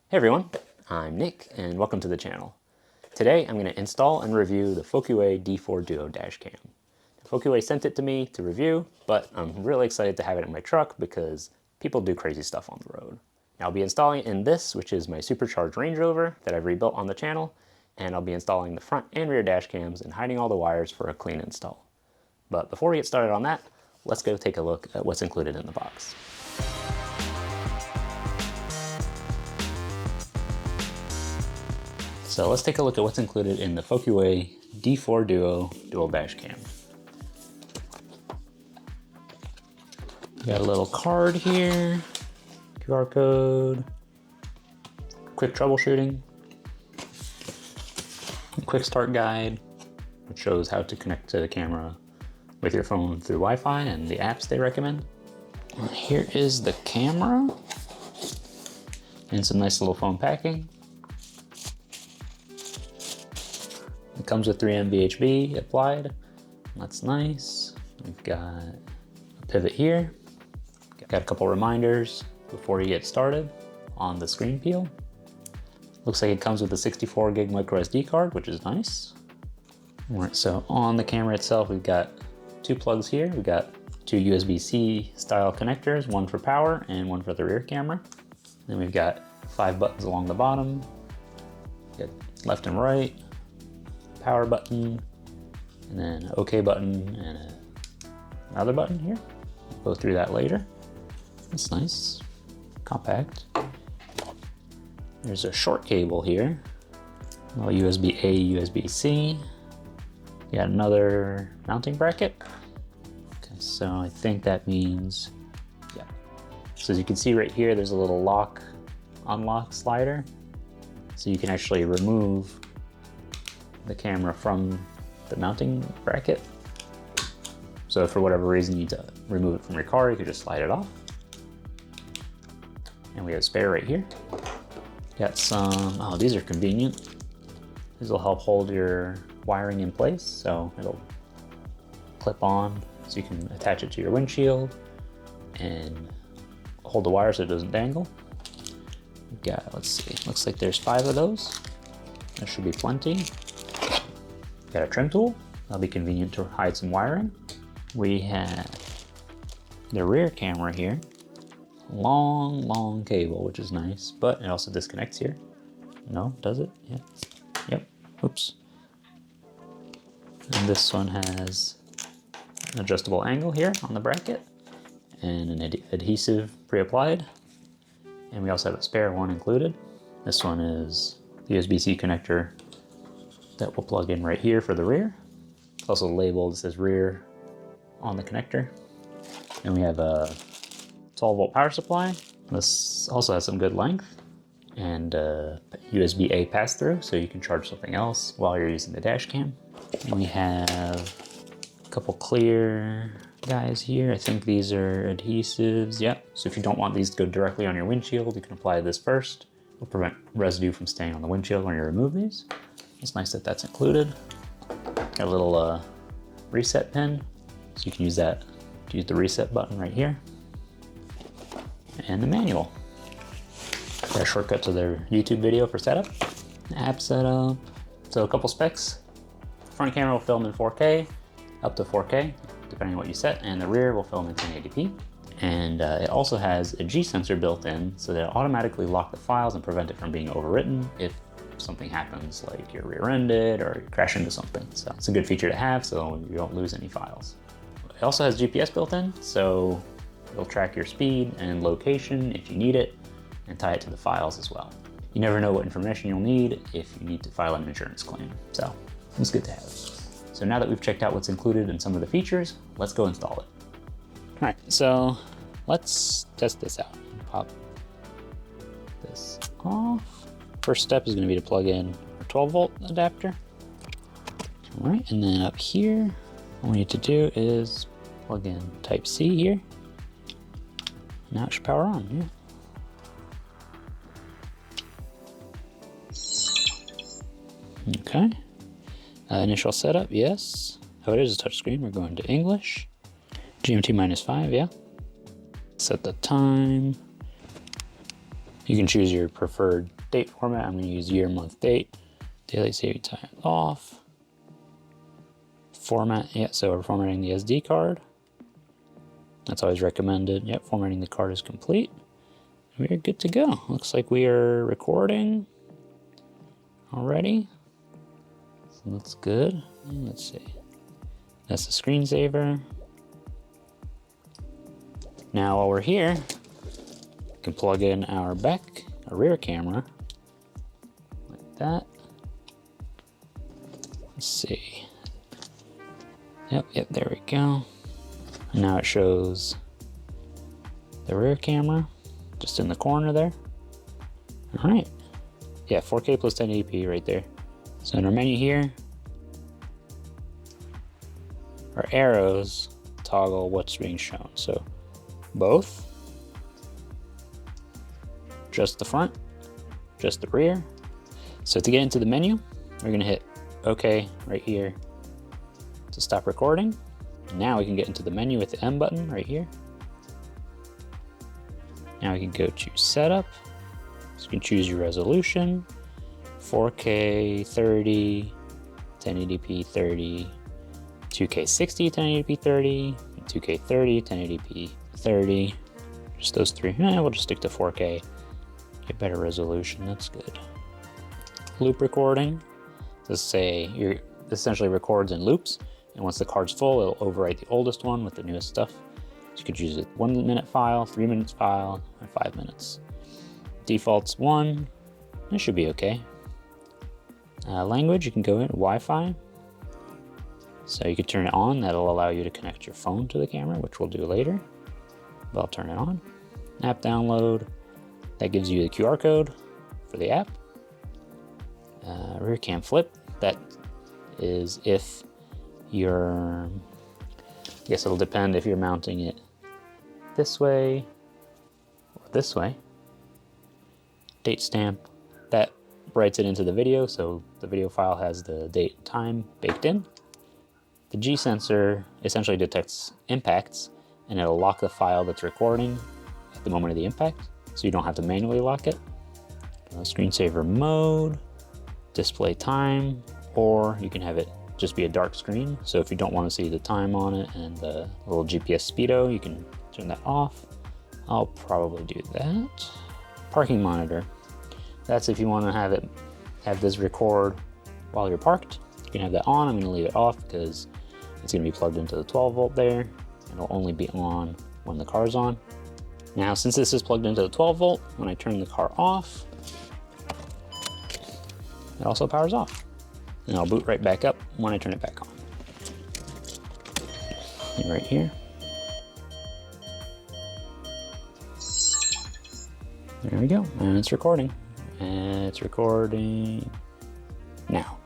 Hey everyone, I'm Nick and welcome to the channel. Today I'm going to install and review the FOCUWAY D4 Duo Dashcam. FOCUWAY sent it to me to review, but I'm really excited to have it in my truck because people do crazy stuff on the road. Now, I'll be installing it in this, which is my Supercharged Range Rover that I've rebuilt on the channel, and I'll be installing the front and rear dash cams and hiding all the wires for a clean install. But before we get started on that, let's go take a look at what's included in the box. So let's take a look at what's included in the FOCUWAY D4 Duo dual dash cam. Got a little card here, QR code, quick troubleshooting, a quick start guide, which shows how to connect to the camera with your phone through Wi-Fi and the apps they recommend. Here is the camera and some nice little foam packing. It comes with 3M VHB applied. That's nice. We've got a pivot here. Got a couple reminders before you get started on the screen peel. Looks like it comes with a 64 gig micro SD card, which is nice. All right, so on the camera itself, we've got two plugs here. We've got two USB-C style connectors, one for power and one for the rear camera. Then we've got 5 buttons along the bottom. Got left and right, power button, and then an OK button and another button here. We'll go through that later. That's nice, compact. There's a short cable here, well, USB-A, USB-C. You got another mounting bracket. Okay, so I think that means, yeah. So as you can see right here, there's a little lock, unlock slider. So you can actually remove the camera from the mounting bracket. So if for whatever reason you need to remove it from your car, you could just slide it off. And we have a spare right here. Got some, oh, these are convenient. These will help hold your wiring in place. So it'll clip on so you can attach it to your windshield and hold the wire so it doesn't dangle. We've got, let's see, looks like there's 5 of those. There should be plenty. Got a trim tool. That'll be convenient to hide some wiring. We have the rear camera here. Long cable, which is nice, but it also disconnects here. No, does it? Yeah. Yep. Oops. And this one has an adjustable angle here on the bracket and an adhesive pre-applied. And we also have a spare one included. This one is the USB-C connector that will plug in right here for the rear. It's also labeled, it says rear on the connector. And we have a 12-volt power supply. This also has some good length and USB-A pass-through, so you can charge something else while you're using the dash cam. And we have a couple clear guys here. I think these are adhesives, yep. So if you don't want these to go directly on your windshield, you can apply this first. It'll prevent residue from staying on the windshield when you remove these. It's nice that that's included. Got a little reset pin, so you can use that to use the reset button right here. And the manual. Got a shortcut to their YouTube video for setup. App setup. So a couple specs. Front camera will film in 4K, up to 4K, depending on what you set, and the rear will film in 1080p. And it also has a G sensor built in, so that it'll automatically lock the files and prevent it from being overwritten if something happens, like you're rear-ended or you crash into something. So it's a good feature to have so you don't lose any files. It also has GPS built in, so it'll track your speed and location if you need it and tie it to the files as well. You never know what information you'll need if you need to file an insurance claim. So it's good to have. So now that we've checked out what's included and some of the features, let's go install it. All right, so let's test this out. Pop this off. First step is going to be to plug in our 12-volt adapter. All right, and then up here, all we need to do is plug in Type C here. Now it should power on, yeah. Okay. Initial setup, yes. Oh, it is a touchscreen. We're going to English. GMT -5, yeah. Set the time. You can choose your preferred date format. I'm gonna use year, month, date. Daylight saving time off. Format, yeah, so we're formatting the SD card. That's always recommended. Yep, formatting the card is complete. We are good to go. Looks like we are recording already. So that's good. Let's see. That's the screensaver. Now while we're here, we can plug in our rear camera, like that. Let's see. Yep, there we go. And now it shows the rear camera just in the corner there. All right. Yeah, 4K plus 1080p right there. So in our menu here, our arrows toggle what's being shown. So both, just the front, just the rear. So to get into the menu, we're gonna hit OK right here to stop recording. Now we can get into the menu with the M button right here. Now we can go to setup. So you can choose your resolution, 4K 30, 1080p 30, 2K 60, 1080p 30, 2K 30, 1080p 30. Just those three. We'll just stick to 4K. Get better resolution, that's good. Loop recording. Let's say this essentially records in loops, and once the card's full, it'll overwrite the oldest one with the newest stuff. So you could use a 1 minute file, 3 minutes file, and 5 minutes. Default's 1. It should be okay. Language, you can go in Wi-Fi. So you could turn it on. That'll allow you to connect your phone to the camera, which we'll do later. But I'll turn it on. App download. That gives you the QR code for the app. Rear cam flip. That is if you're, I guess it'll depend if you're mounting it this way or this way. Date stamp. That writes it into the video, so the video file has the date and time baked in. The G sensor essentially detects impacts, and it'll lock the file that's recording at the moment of the impact, so you don't have to manually lock it. Screensaver mode, display time, or you can have it just be a dark screen. So if you don't want to see the time on it and the little GPS speedo, you can turn that off. I'll probably do that. Parking monitor. That's if you want to have this record while you're parked. You can have that on. I'm going to leave it off because it's going to be plugged into the 12 volt there. It'll only be on when the car's on. Now, since this is plugged into the 12 volt, when I turn the car off, it also powers off. And I'll boot right back up when I turn it back on. And right here. There we go, and it's recording. And it's recording now.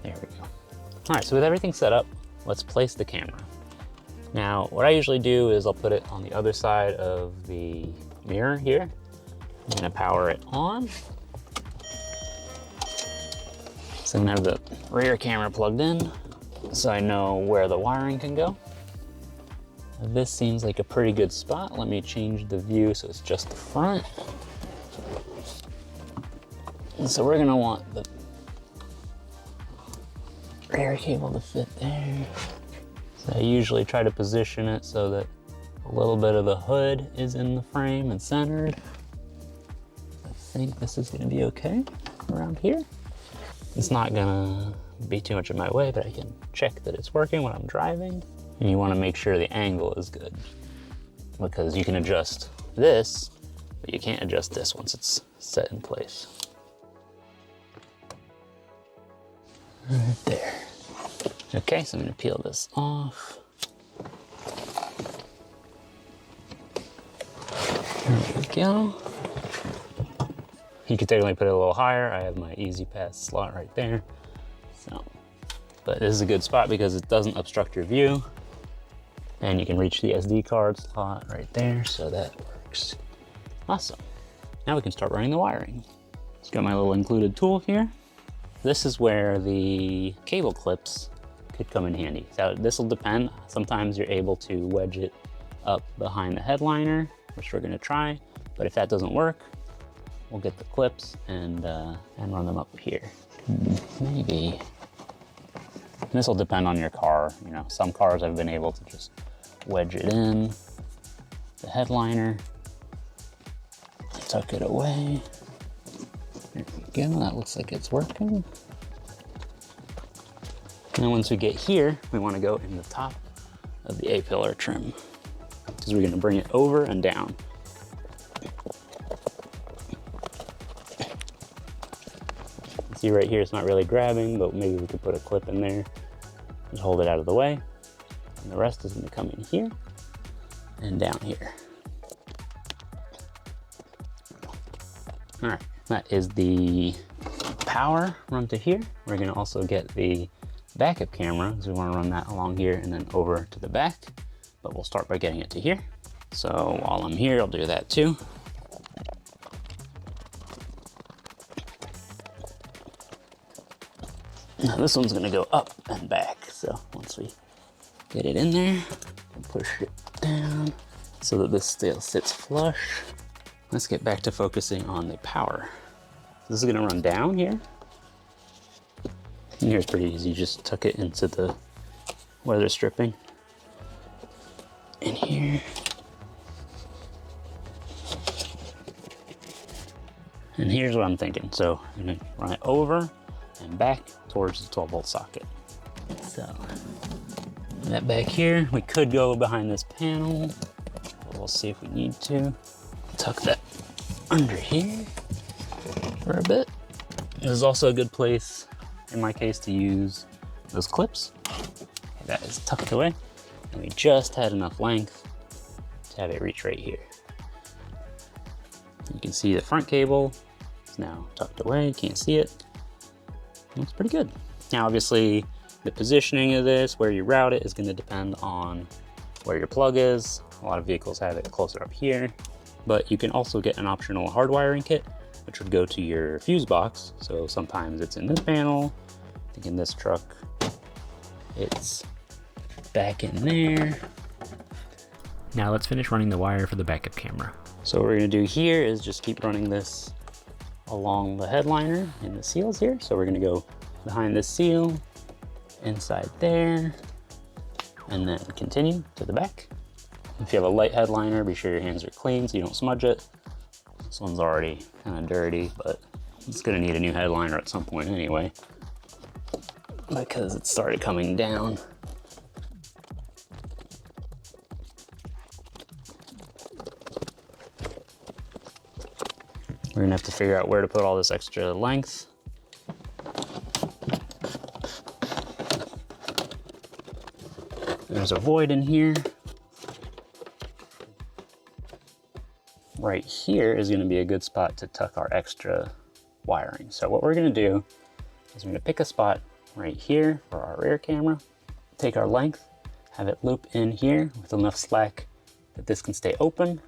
There we go. All right, so with everything set up, let's place the camera. Now, what I usually do is I'll put it on the other side of the mirror here. I'm gonna power it on. So I'm gonna have the rear camera plugged in so I know where the wiring can go. This seems like a pretty good spot. Let me change the view so it's just the front. And so we're gonna want the rear cable to fit there. So I usually try to position it so that a little bit of the hood is in the frame and centered. I think this is gonna be okay around here. It's not gonna be too much in my way, but I can check that it's working when I'm driving. And you wanna make sure the angle is good, because you can adjust this, but you can't adjust this once it's set in place. Right there. Okay, so I'm gonna peel this off. There we go. You could technically put it a little higher. I have my easy pass slot right there. So, but this is a good spot because it doesn't obstruct your view. And you can reach the SD card slot right there, so that works. Awesome. Now we can start running the wiring. It's got my little included tool here. This is where the cable clips could come in handy. So this will depend. Sometimes you're able to wedge it up behind the headliner, which we're gonna try. But if that doesn't work, we'll get the clips and run them up here. Maybe. This will depend on your car. You know, some cars I've been able to just wedge it in the headliner, tuck it away. There we go, that looks like it's working. And then once we get here, we want to go in the top of the A-pillar trim, because we're going to bring it over and down. See right here, it's not really grabbing, but maybe we could put a clip in there and hold it out of the way. And the rest is going to come in here and down here. All right, that is the power run to here. We're going to also get the backup camera, because we want to run that along here and then over to the back. But we'll start by getting it to here. So while I'm here, I'll do that too. Now this one's gonna go up and back. So once we get it in there, and push it down so that this still sits flush. Let's get back to focusing on the power. This is gonna run down here. And here's pretty easy, just tuck it into the weather stripping. In here. And here's what I'm thinking. So I'm gonna run it over and back towards the 12-volt socket. So that back here, we could go behind this panel. We'll see if we need to. Tuck that under here for a bit. This is also a good place, in my case, to use those clips. Okay, that is tucked away. And we just had enough length to have it reach right here. You can see the front cable is now tucked away, you can't see it. Looks pretty good. Now obviously the positioning of this, where you route it, is going to depend on where your plug is. A lot of vehicles have it closer up here, but you can also get an optional hardwiring kit, which would go to your fuse box. So sometimes it's in this panel. I think in this truck, it's back in there. Now let's finish running the wire for the backup camera. So what we're gonna do here is just keep running this along the headliner and the seals here. So we're gonna go behind this seal, inside there, and then continue to the back. If you have a light headliner, be sure your hands are clean so you don't smudge it. This one's already kind of dirty, but it's gonna need a new headliner at some point anyway, because it started coming down. We're gonna have to figure out where to put all this extra length. There's a void in here. Right here is gonna be a good spot to tuck our extra wiring. So what we're gonna do is we're gonna pick a spot right here for our rear camera, take our length, have it loop in here with enough slack that this can stay open,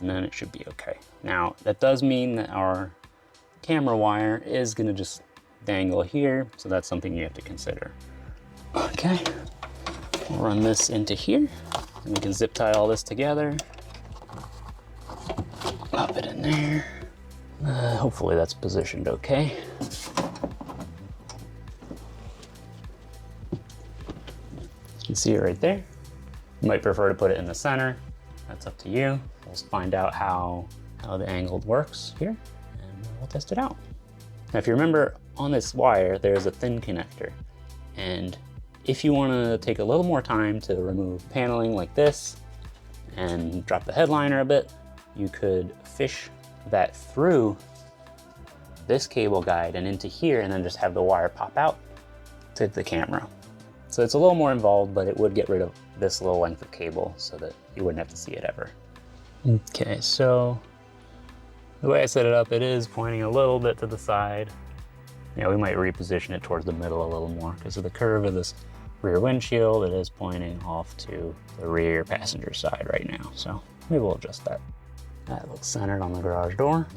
and then it should be okay. Now, that does mean that our camera wire is gonna just dangle here, so that's something you have to consider. Okay, we'll run this into here, and we can zip tie all this together. Pop it in there. Hopefully that's positioned okay. You can see it right there. You might prefer to put it in the center. That's up to you. We'll find out how the angled works here, and we'll test it out. Now, if you remember, on this wire, there's a thin connector. And if you want to take a little more time to remove paneling like this and drop the headliner a bit, you could fish that through this cable guide and into here, and then just have the wire pop out to the camera. So it's a little more involved, but it would get rid of this little length of cable so that you wouldn't have to see it ever. Okay, so the way I set it up, it is pointing a little bit to the side. Yeah, we might reposition it towards the middle a little more because of the curve of this rear windshield. It is pointing off to the rear passenger side right now, so maybe we'll adjust that. That looks centered on the garage door.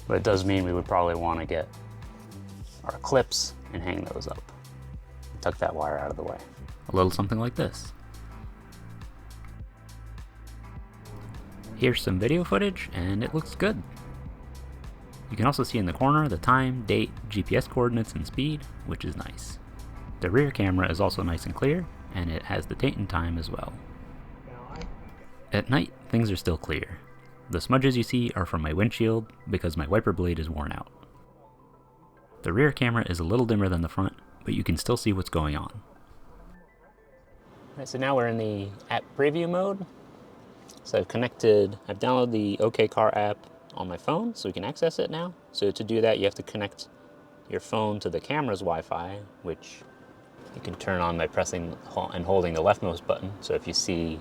But it does mean we would probably want to get our clips and hang those up. Tuck that wire out of the way. A little something like this. Here's some video footage, and it looks good. You can also see in the corner the time, date, GPS coordinates, and speed, which is nice. The rear camera is also nice and clear, and it has the date and time as well. At night, things are still clear. The smudges you see are from my windshield because my wiper blade is worn out. The rear camera is a little dimmer than the front, but you can still see what's going on. Alright, so now we're in the app preview mode. So I've downloaded the OK Car app on my phone so we can access it now. So to do that, you have to connect your phone to the camera's Wi-Fi, which you can turn on by pressing and holding the leftmost button. So if you see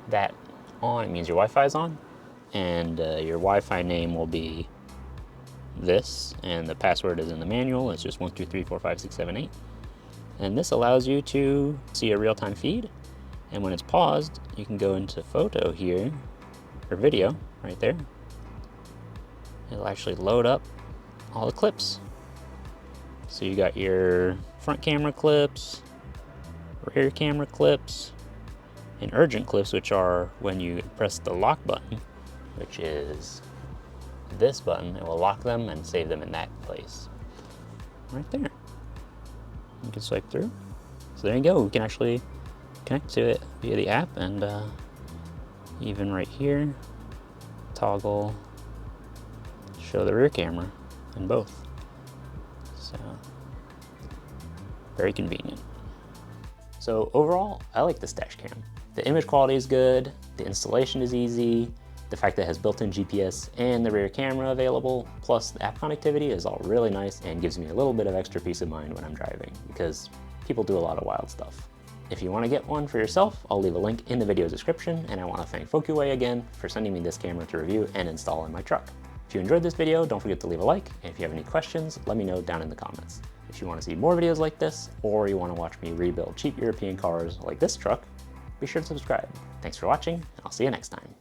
that on, it means your Wi-Fi is on. And your Wi-Fi name will be this, and the password is in the manual. It's just 1234567 and this allows you to see a real-time feed, and when it's paused you can go into photo here, or video right there. It'll actually load up all the clips. So you got your front camera clips, rear camera clips, and urgent clips, which are when you press the lock button, which is this button. It will lock them and save them in that place. Right there. You can swipe through. So there you go. We can actually connect to it via the app, and even right here, toggle, show the rear camera in both. So very convenient. So overall, I like this dash cam. The image quality is good, the installation is easy, the fact that it has built-in GPS and the rear camera available, plus the app connectivity is all really nice and gives me a little bit of extra peace of mind when I'm driving, because people do a lot of wild stuff. If you want to get one for yourself, I'll leave a link in the video description, and I want to thank FOCUWAY again for sending me this camera to review and install in my truck. If you enjoyed this video, don't forget to leave a like, and if you have any questions, let me know down in the comments. If you want to see more videos like this, or you want to watch me rebuild cheap European cars like this truck, be sure to subscribe. Thanks for watching, and I'll see you next time.